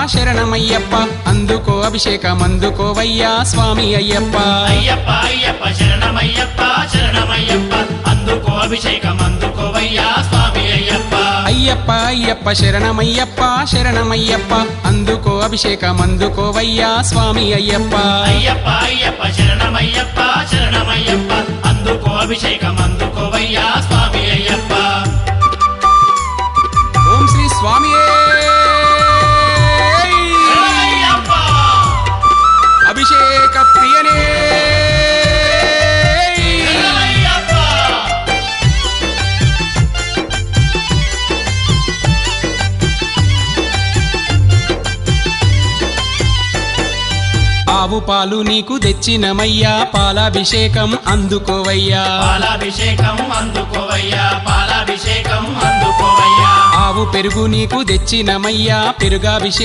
శరణమయ్యప్ప అందుకో అభిషేకం అందుకోవయ్యా స్వామి అయ్యప్ప అయ్యప్ప అయ్యప్ప శరణమయ్యప్ప శరణమయ్యప్ప అందుకో అభిషేకం అందుకోవయ్యా స్వామి అయ్యప్ప అయ్యప్ప అయ్యప్ప శరణమయ్యప్ప శరణమయ్యప్ప అందుకో అభిషేకం అందుకోవయ్యా స్వామి అయ్యప్ప అయ్యప్ప అయ్యప్ప శరణమయ్యప్ప శరణమయ్యప్ప అందుకో అభిషేకం అందుకోవయ్యా స్వామి అయ్యప్ప ఓం శ్రీ స్వామియే అభిషేక ప్రియనే ఆవు పాలు నీకు తెచ్చినమయ్యా పాలాభిషేకం అందుకోవయ్యా పాలాభిషేకం అందుకోవయ్యా పాలాభిషేకం అందుకోవయ్యా ఆవు పెరుగు నీకు తెచ్చినమయ్యా పెరుగాభిషేకం